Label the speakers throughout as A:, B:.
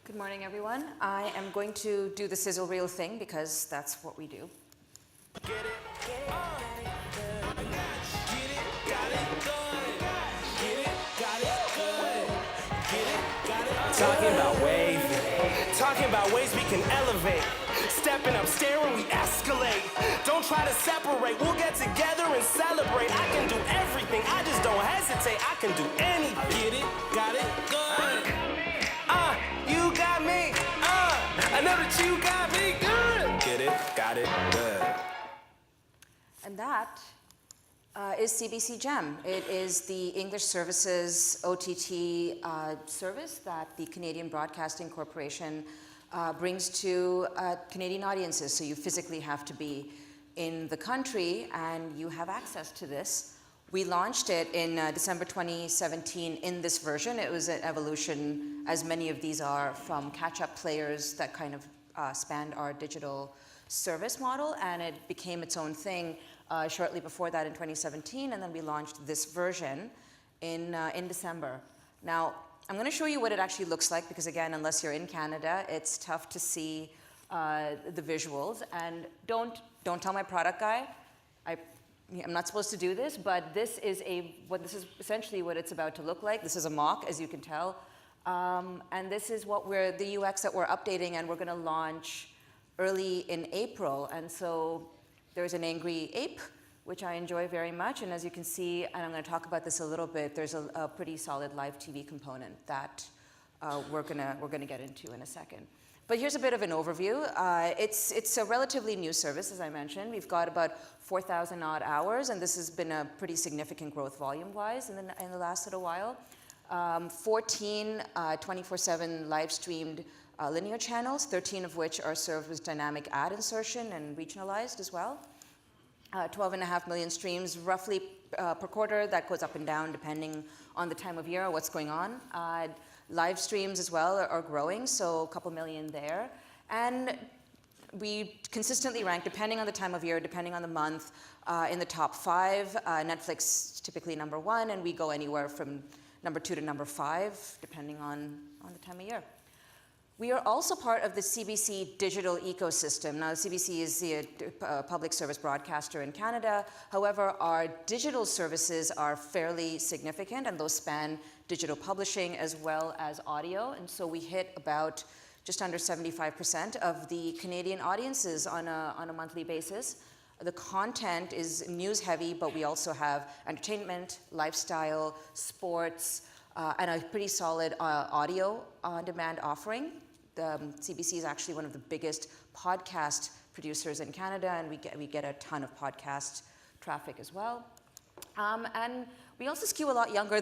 A: Good morning, everyone. I am going to do the sizzle reel thing because that's what we do.
B: Get it, got it, good. Get it, got it, good. Get it, got it. Talking about ways we can elevate. Stepping up, staring, we escalate. Don't try to separate. We'll get together and celebrate. I can do everything. I just don't hesitate. I can do anything. Get it, got it, good. You got me. I know that you got me good. Get it, got it, good.
A: And that is CBC Gem. It is the English Services OTT service that the Canadian Broadcasting Corporation brings to Canadian audiences. So you physically have to be in the country and you have access to this. We launched it in December 2017 in this version. It was an evolution, as many of these are, from catch-up players that kind of spanned our digital service model, and it became its own thing shortly before that in 2017, and then we launched this version in December. Now, I'm going to show you what it actually looks like, because again, unless you're in Canada, it's tough to see the visuals. And don't tell my product guy. I'm not supposed to do this, but this is essentially what it's about to look like. This is a mock, as you can tell, and this is the UX that we're updating, and we're going to launch early in April. And so there's an angry ape, which I enjoy very much. And as you can see, and I'm going to talk about this a little bit, there's a pretty solid live TV component that we're going to get into in a second. But here's a bit of an overview. It's a relatively new service, as I mentioned. We've got about 4,000 odd hours, and this has been a pretty significant growth volume-wise in the last little while. 14 24/7 live-streamed linear channels, 13 of which are served with dynamic ad insertion and regionalized as well. 12.5 million streams roughly per quarter. That goes up and down depending on the time of year or what's going on. Live streams as well are growing, so a couple million there. And we consistently rank, depending on the time of year, depending on the month, in the top 5. Netflix typically number 1, and we go anywhere from number 2 to number 5, depending on the time of year. We are also part of the CBC digital ecosystem. Now, CBC is the public service broadcaster in Canada. However, our digital services are fairly significant, and those span digital publishing as well as audio. And so we hit about just under 75% of the Canadian audiences on a monthly basis. The content is news heavy, but we also have entertainment, lifestyle, sports, and a pretty solid audio on-demand offering. The CBC is actually one of the biggest podcast producers in Canada, and we get a ton of podcast traffic as well. And we also skew a lot younger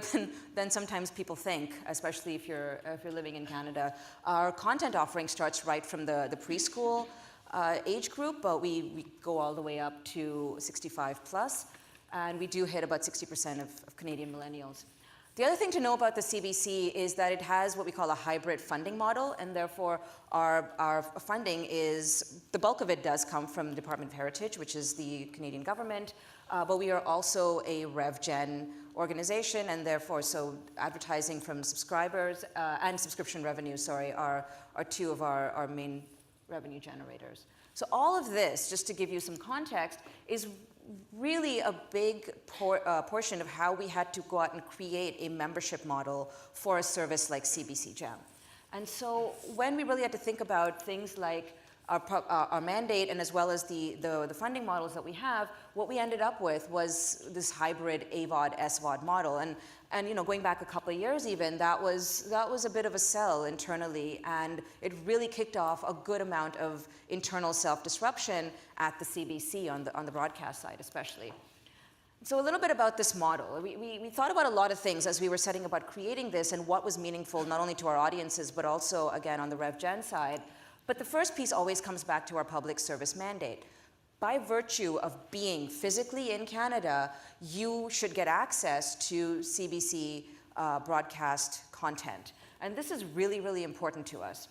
A: than sometimes people think, especially if you're living in Canada. Our content offering starts right from the preschool age group, but we go all the way up to 65 plus, and we do hit about 60% of Canadian millennials. The other thing to know about the CBC is that it has what we call a hybrid funding model, and therefore our funding the bulk of it does come from the Department of Heritage, which is the Canadian government, but we are also a RevGen organization, and therefore so advertising from subscribers and subscription revenue, are two of our main revenue generators. So all of this, just to give you some context, is really a big portion of how we had to go out and create a membership model for a service like CBC Gem. And so when we really had to think about things like our mandate and as well as the funding models that we have, what we ended up with was this hybrid AVOD, SVOD model. And you know, going back a couple of years even, that was a bit of a sell internally, and it really kicked off a good amount of internal self-disruption at the CBC on the broadcast side especially. So a little bit about this model. We thought about a lot of things as we were setting about creating this and what was meaningful not only to our audiences, but also, again, on the RevGen side. But the first piece always comes back to our public service mandate. By virtue of being physically in Canada, you should get access to CBC broadcast content. And this is really, really important to us.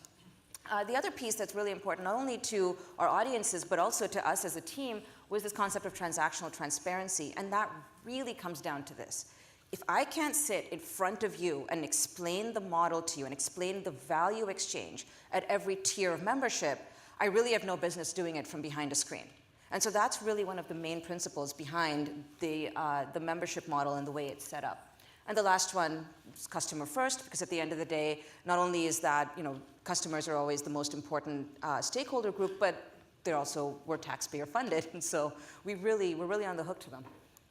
A: The other piece that's really important, not only to our audiences, but also to us as a team, was this concept of transactional transparency. And that really comes down to this. if I can't sit in front of you and explain the model to you and explain the value exchange at every tier of membership, I really have no business doing it from behind a screen. And so that's really one of the main principles behind the membership model and the way it's set up. And the last one is customer first, because at the end of the day, not only is that, customers are always the most important stakeholder group, but we're taxpayer funded, and so we're really on the hook to them,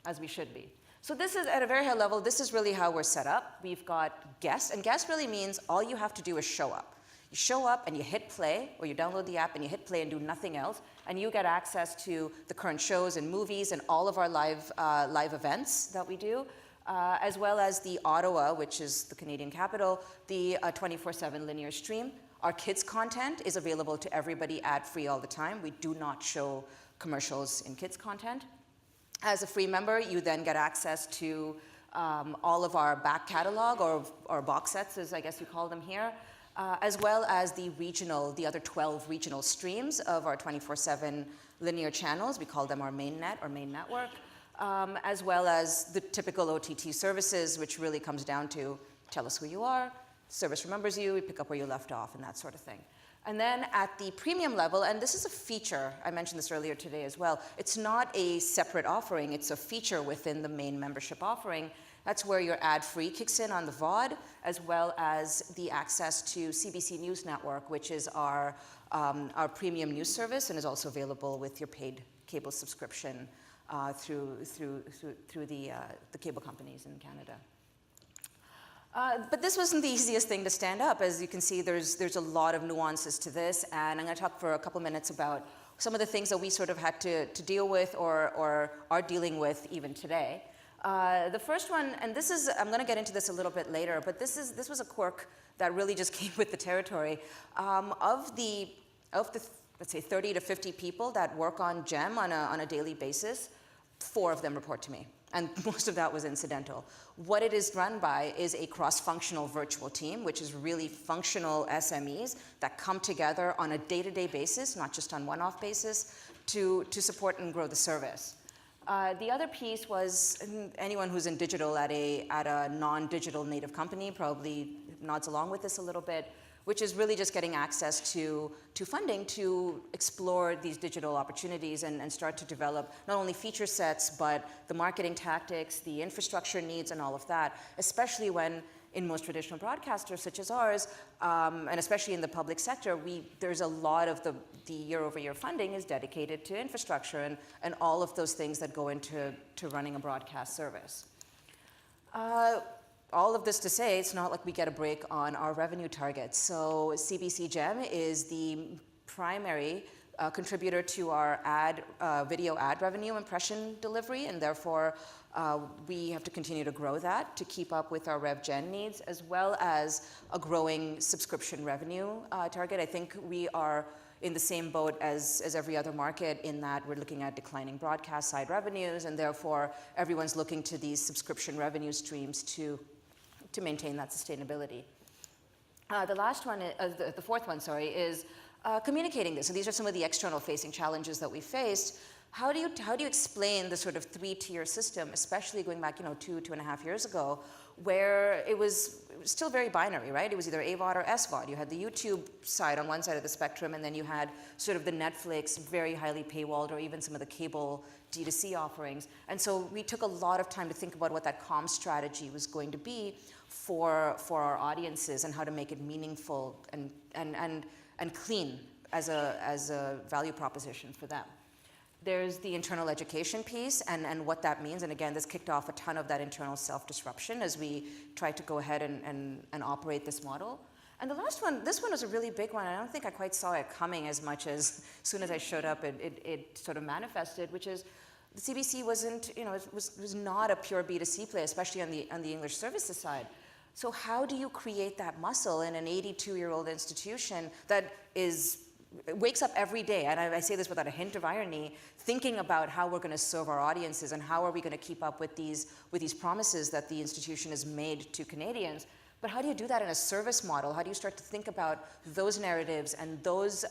A: as we should be. So this is, at a very high level, this is really how we're set up. We've got guests, and guests really means all you have to do is show up. You show up and you hit play, or you download the app and you hit play and do nothing else, and you get access to the current shows and movies and all of our live events that we do, as well as the Ottawa, which is the Canadian capital, the 24/7 linear stream. Our kids' content is available to everybody ad-free all the time. We do not show commercials in kids' content. As a free member, you then get access to all of our back catalog, or box sets, as I guess you call them here, as well as the other 12 regional streams of our 24/7 linear channels. We call them our main net or main network, as well as the typical OTT services, which really comes down to tell us who you are, service remembers you, we pick up where you left off, and that sort of thing. And then at the premium level, and this is a feature, I mentioned this earlier today as well, it's not a separate offering, it's a feature within the main membership offering. That's where your ad-free kicks in on the VOD, as well as the access to CBC News Network, which is our premium news service and is also available with your paid cable subscription through the cable companies in Canada. But this wasn't the easiest thing to stand up. As you can see, there's a lot of nuances to this, and I'm going to talk for a couple minutes about some of the things that we sort of had to deal with or are dealing with even today. The first one, and this is, I'm going to get into this a little bit later, but this was a quirk that really just came with the territory. Of the let's say 30 to 50 people that work on GEM on a daily basis, 4 of them report to me. And most of that was incidental. What it is run by is a cross-functional virtual team, which is really functional SMEs that come together on a day-to-day basis, not just on one-off basis, to support and grow the service. The other piece was anyone who's in digital at a non-digital native company probably nods along with this a little bit, which is really just getting access to funding to explore these digital opportunities and start to develop not only feature sets, but the marketing tactics, the infrastructure needs, and all of that, especially when in most traditional broadcasters such as ours, and especially in the public sector, there's a lot of the year-over-year funding is dedicated to infrastructure and all of those things that go into running a broadcast service. All of this to say, it's not like we get a break on our revenue targets. So CBC Gem is the primary contributor to our video ad revenue impression delivery, and therefore we have to continue to grow that to keep up with our rev gen needs, as well as a growing subscription revenue target. I think we are in the same boat as every other market in that we're looking at declining broadcast side revenues, and therefore everyone's looking to these subscription revenue streams to maintain that sustainability. The fourth one, is communicating this. So these are some of the external facing challenges that we faced. How do you explain the sort of 3-tier system, especially going back 2.5 years ago, where it was still very binary, right? It was either AVOD or SVOD. You had the YouTube side on one side of the spectrum, and then you had sort of the Netflix, very highly paywalled, or even some of the cable D2C offerings. And so we took a lot of time to think about what that comm strategy was going to be for our audiences and how to make it meaningful and clean as a value proposition for them. There's the internal education piece and what that means. And again, this kicked off a ton of that internal self-disruption as we tried to go ahead and operate this model. And the last one, this one was a really big one. I don't think I quite saw it coming as much as soon as I showed up, it sort of manifested, which is the CBC wasn't, it was not a pure B2C play, especially on the English services side. So how do you create that muscle in an 82-year-old institution that wakes up every day, and I say this without a hint of irony, thinking about how we're going to serve our audiences and how are we going to keep up with these promises that the institution has made to Canadians. But how do you do that in a service model? How do you start to think about those narratives and those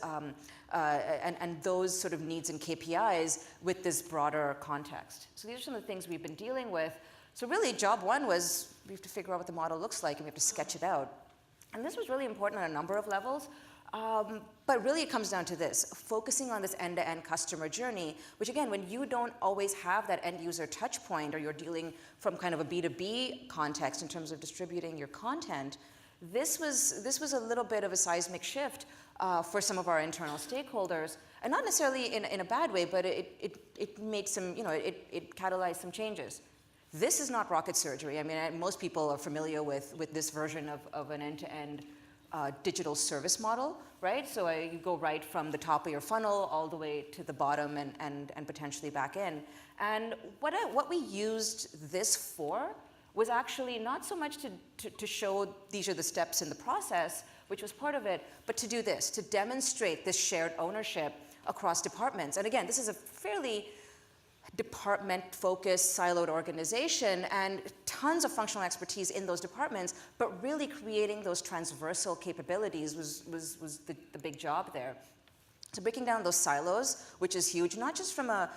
A: those sort of needs and KPIs with this broader context? So these are some of the things we've been dealing with. So really, job one was we have to figure out what the model looks like, and we have to sketch it out. And this was really important on a number of levels. But really, it comes down to this, focusing on this end-to-end customer journey, which again, when you don't always have that end-user touch point, or you're dealing from kind of a B2B context in terms of distributing your content, this was a little bit of a seismic shift for some of our internal stakeholders, and not necessarily in a bad way, but it made some, it catalyzed some changes. This is not rocket surgery. I mean, most people are familiar with this version of an end-to-end digital service model, right? So you go right from the top of your funnel all the way to the bottom and potentially back in. And what we used this for was actually not so much to show these are the steps in the process, which was part of it, but to do this, to demonstrate this shared ownership across departments. And again, this is a fairly department-focused, siloed organization, and tons of functional expertise in those departments, but really creating those transversal capabilities was the big job there. So breaking down those silos, which is huge, not just from a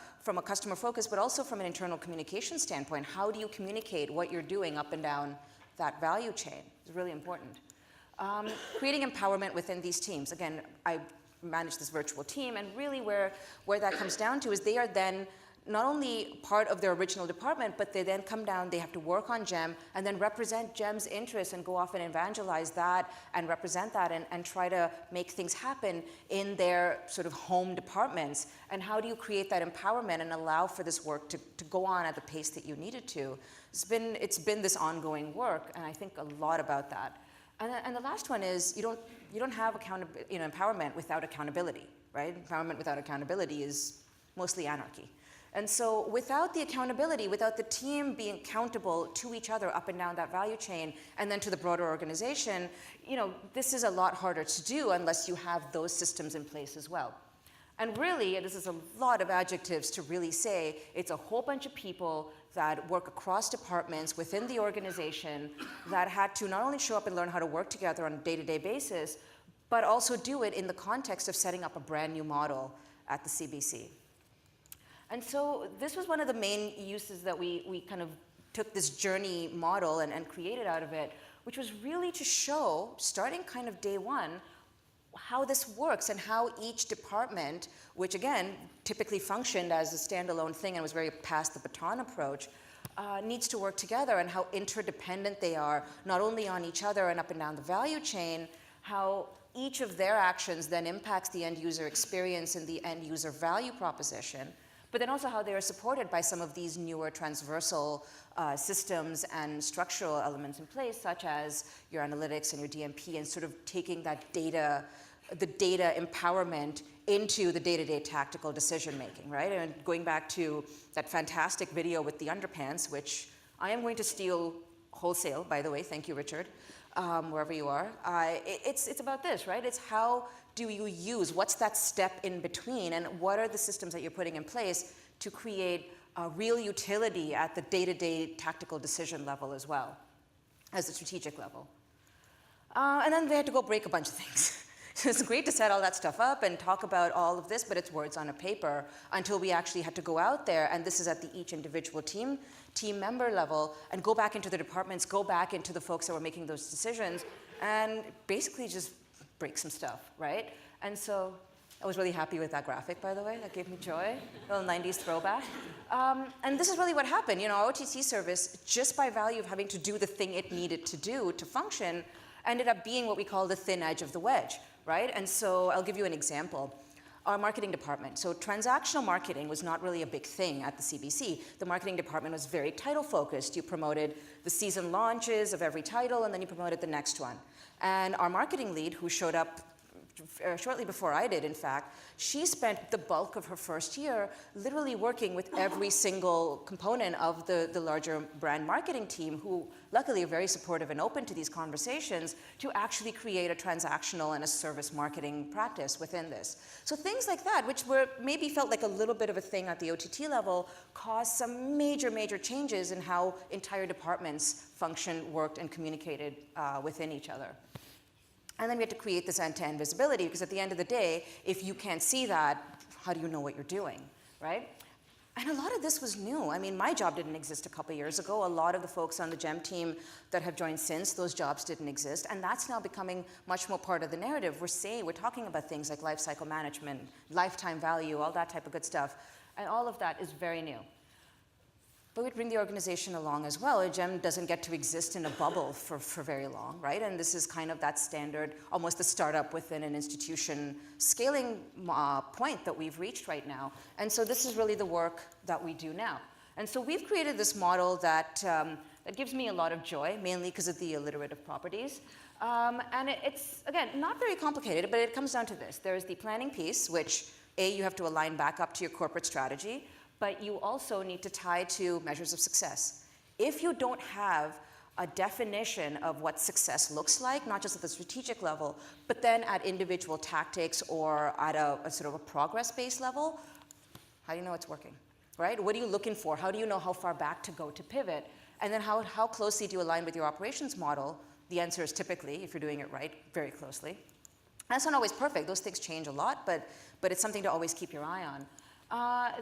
A: customer focus, but also from an internal communication standpoint. How do you communicate what you're doing up and down that value chain? It's really important. Creating empowerment within these teams. Again, I manage this virtual team, and really where that comes down to is they are then not only part of their original department, but they then come down, they have to work on GEM, and then represent GEM's interests and go off and evangelize that and represent that and try to make things happen in their sort of home departments. And how do you create that empowerment and allow for this work to go on at the pace that you need it to? It's been this ongoing work, and I think a lot about that. And the last one is you don't have empowerment without accountability, right? Empowerment without accountability is mostly anarchy. And so without the accountability, without the team being accountable to each other up and down that value chain, and then to the broader organization, this is a lot harder to do unless you have those systems in place as well. And really, this is a lot of adjectives to really say, it's a whole bunch of people that work across departments within the organization that had to not only show up and learn how to work together on a day-to-day basis, but also do it in the context of setting up a brand new model at the CBC. And so this was one of the main uses that we kind of took this journey model and created out of it, which was really to show, starting kind of day one, how this works and how each department, which again, typically functioned as a standalone thing and was very pass the baton approach, needs to work together, and how interdependent they are, not only on each other and up and down the value chain, how each of their actions then impacts the end user experience and the end user value proposition, but then also how they are supported by some of these newer transversal systems and structural elements in place, such as your analytics and your DMP, and sort of taking that data, the data empowerment into the day-to-day tactical decision-making, right? And going back to that fantastic video with the underpants, which I am going to steal wholesale, by the way, thank you, Richard, wherever you are. It's about this, right? It's how do you use, what's that step in between, and what are the systems that you're putting in place to create a real utility at the day-to-day tactical decision level as well, as the strategic level. And then they had to go break a bunch of things. It's great to set all that stuff up and talk about all of this, but it's words on a paper until we actually had to go out there, and this is at each individual team member level, and go back into the departments, go back into the folks that were making those decisions, and basically just break some stuff, right? And so I was really happy with that graphic, by the way. That gave me joy, a little 90s throwback. And this is really what happened. Our OTC service, just by value of having to do the thing it needed to do to function, ended up being what we call the thin edge of the wedge, right? And so I'll give you an example. Our marketing department. So transactional marketing was not really a big thing at the CBC. The marketing department was very title focused. You promoted the season launches of every title, and then you promoted the next one. And our marketing lead, who showed up shortly before I did, in fact, she spent the bulk of her first year literally working with every single component of the larger brand marketing team, who luckily are very supportive and open to these conversations, to actually create a transactional and a service marketing practice within this. So things like that, which maybe felt like a little bit of a thing at the OTT level, caused some major, major changes in how entire departments functioned, worked, and communicated within each other. And then we had to create this end-to-end visibility, because at the end of the day, if you can't see that, how do you know what you're doing, right? And a lot of this was new. I mean, my job didn't exist a couple years ago. A lot of the folks on the GEM team that have joined since, those jobs didn't exist. And that's now becoming much more part of the narrative. We're talking about things like life cycle management, lifetime value, all that type of good stuff. And all of that is very new. But we bring the organization along as well. GEM doesn't get to exist in a bubble for very long, right? And this is kind of that standard, almost the startup within an institution scaling point that we've reached right now. And so this is really the work that we do now. And so we've created this model that, that gives me a lot of joy, mainly because of the alliterative properties. And it's, again, not very complicated, but it comes down to this. There's the planning piece, which, A, you have to align back up to your corporate strategy, but you also need to tie to measures of success. If you don't have a definition of what success looks like, not just at the strategic level, but then at individual tactics or at a sort of a progress-based level, how do you know it's working, right? What are you looking for? How do you know how far back to go to pivot? And then how closely do you align with your operations model? The answer is typically, if you're doing it right, very closely. That's not always perfect. Those things change a lot, but it's something to always keep your eye on.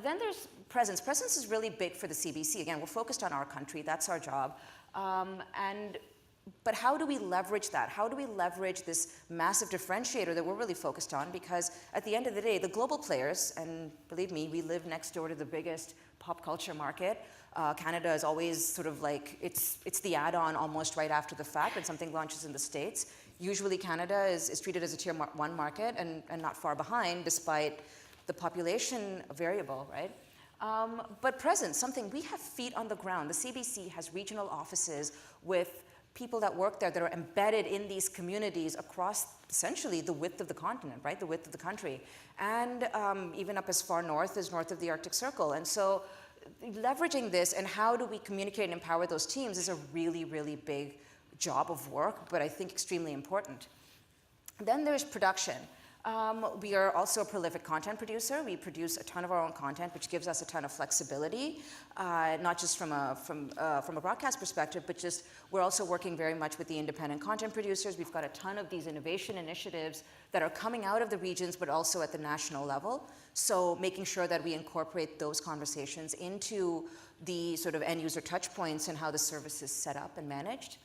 A: Then there's presence. Presence is really big for the CBC. Again, we're focused on our country. That's our job. But how do we leverage that? How do we leverage this massive differentiator that we're really focused on? Because at the end of the day, the global players, and believe me, we live next door to the biggest pop culture market. Canada is always sort of like, it's the add-on almost right after the fact when something launches in the States. Usually Canada is treated as a tier 1 market and not far behind, despite the population variable, right? But presence, something, we have feet on the ground. The CBC has regional offices with people that work there that are embedded in these communities across essentially the width of the continent, right? The width of the country. And even up as far north as north of the Arctic Circle. And so leveraging this and how do we communicate and empower those teams is a really, really big job of work, but I think extremely important. Then there's production. We are also a prolific content producer. We produce a ton of our own content, which gives us a ton of flexibility, not just from a broadcast perspective, but just we're also working very much with the independent content producers. We've got a ton of these innovation initiatives that are coming out of the regions, but also at the national level. So making sure that we incorporate those conversations into the sort of end user touch points and how the service is set up and managed.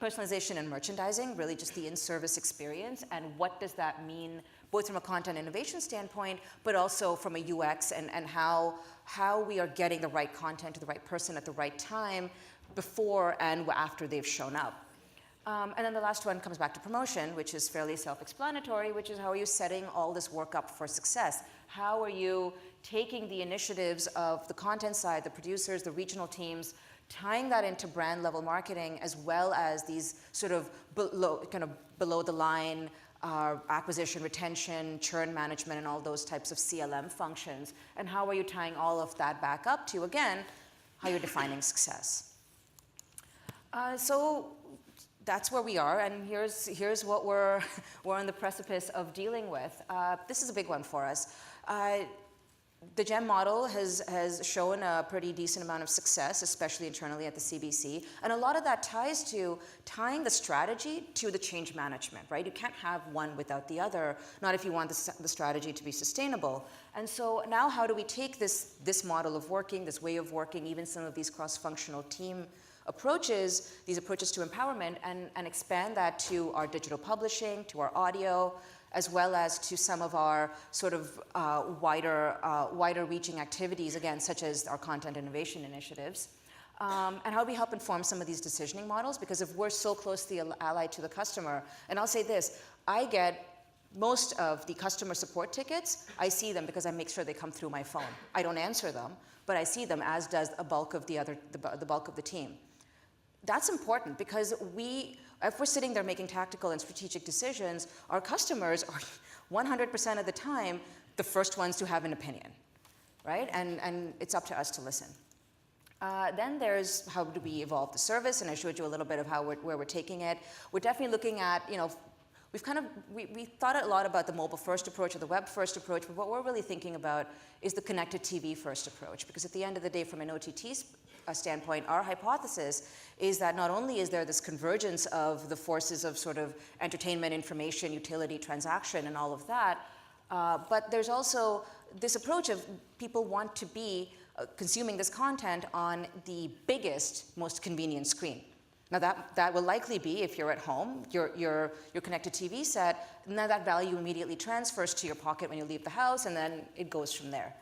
A: Personalization and merchandising, really just the in-service experience, and what does that mean, both from a content innovation standpoint, but also from a UX and how we are getting the right content to the right person at the right time before and after they've shown up. And then the last one comes back to promotion, which is fairly self-explanatory, which is how are you setting all this work up for success? How are you taking the initiatives of the content side, the producers, the regional teams, tying that into brand level marketing as well as these sort of below the line acquisition, retention, churn management, and all those types of CLM functions. And how are you tying all of that back up to, again, how you're defining success? So that's where we are, and here's what we're on the precipice of dealing with. This is a big one for us. The GEM model has shown a pretty decent amount of success, especially internally at the CBC. And a lot of that ties to tying the strategy to the change management, right? You can't have one without the other, not if you want the strategy to be sustainable. And so now how do we take this model of working, this way of working, even some of these cross-functional team approaches, these approaches to empowerment, and expand that to our digital publishing, to our audio, as well as to some of our sort of wider reaching activities, again, such as our content innovation initiatives. And how do we help inform some of these decisioning models? Because if we're so closely allied to the customer, and I'll say this, I get most of the customer support tickets, I see them because I make sure they come through my phone. I don't answer them, but I see them, as does a bulk of the bulk of the team. That's important because if we're sitting there making tactical and strategic decisions, our customers are 100% of the time the first ones to have an opinion, right? And it's up to us to listen. Then there's how do we evolve the service, and I showed you a little bit of where we're taking it. We're definitely looking at, we thought a lot about the mobile-first approach or the web-first approach, but what we're really thinking about is the connected TV-first approach, because at the end of the day, from an OTT standpoint, our hypothesis is that not only is there this convergence of the forces of sort of entertainment, information, utility, transaction, and all of that, but there's also this approach of people want to be consuming this content on the biggest, most convenient screen. Now that will likely be, if you're at home, your connected TV set, now that value immediately transfers to your pocket when you leave the house, and then it goes from there.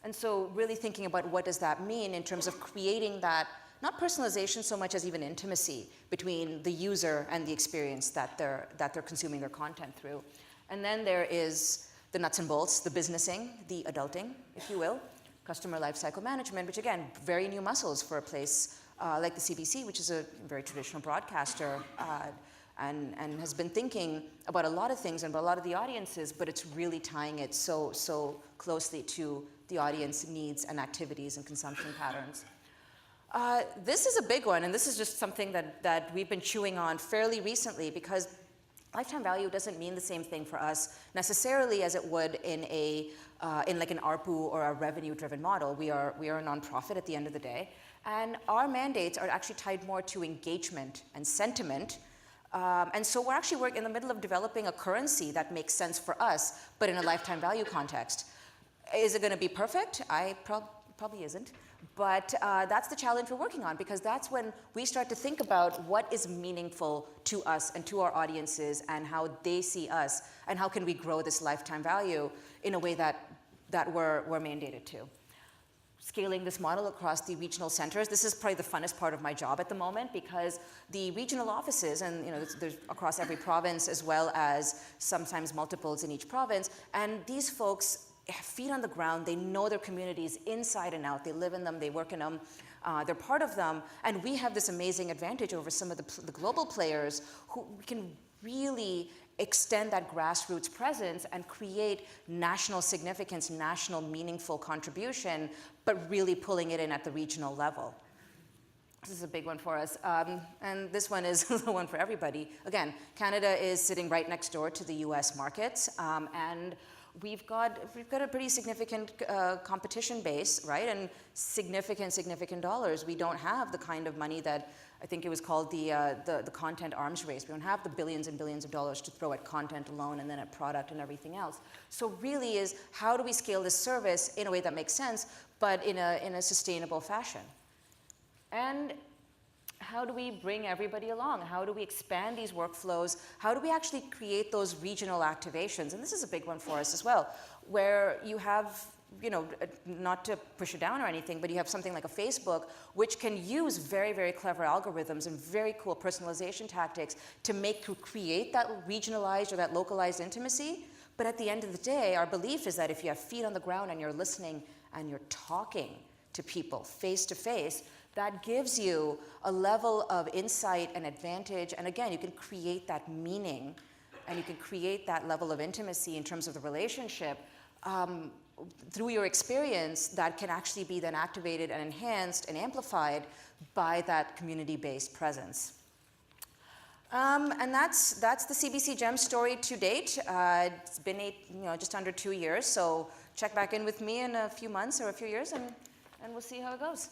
A: And so really thinking about what does that mean in terms of creating that, not personalization so much as even intimacy between the user and the experience that they're consuming their content through. And then there is the nuts and bolts, the businessing, the adulting, if you will, customer lifecycle management, which again, very new muscles for a place like the CBC, which is a very traditional broadcaster and has been thinking about a lot of things and about a lot of the audiences, but it's really tying it so closely to the audience needs and activities and consumption patterns. This is a big one, and this is just something that we've been chewing on fairly recently, because lifetime value doesn't mean the same thing for us necessarily as it would in like an ARPU or a revenue-driven model. We are a nonprofit at the end of the day, and our mandates are actually tied more to engagement and sentiment. And so we're actually in the middle of developing a currency that makes sense for us, but in a lifetime value context. Is it going to be perfect? Probably isn't. But that's the challenge we're working on, because that's when we start to think about what is meaningful to us and to our audiences and how they see us, and how can we grow this lifetime value in a way that we're mandated to. Scaling this model across the regional centers. This is probably the funnest part of my job at the moment, because the regional offices, and there's across every province as well as sometimes multiples in each province, and these folks have feet on the ground. They know their communities inside and out. They live in them, they work in them, they're part of them, and we have this amazing advantage over some of the global players who can really extend that grassroots presence and create national significance, national meaningful contribution, but really pulling it in at the regional level. This is a big one for us, and this one is the one for everybody. Again, Canada is sitting right next door to the US markets, and we've got a pretty significant competition base, right? And significant dollars. We don't have the kind of money that I think it was called the content arms race. We don't have the billions and billions of dollars to throw at content alone and then at product and everything else. So really is, how do we scale this service in a way that makes sense, but in a sustainable fashion? And how do we bring everybody along? How do we expand these workflows? How do we actually create those regional activations? And this is a big one for us as well, where you have, not to push it down or anything, but you have something like a Facebook, which can use very, very clever algorithms and very cool personalization tactics to create that regionalized or that localized intimacy. But at the end of the day, our belief is that if you have feet on the ground and you're listening and you're talking to people face to face, that gives you a level of insight and advantage. And again, you can create that meaning and you can create that level of intimacy in terms of the relationship through your experience that can actually be then activated and enhanced and amplified by that community-based presence. And that's the CBC Gem story to date. It's been just under 2 years, so check back in with me in a few months or a few years, and we'll see how it goes.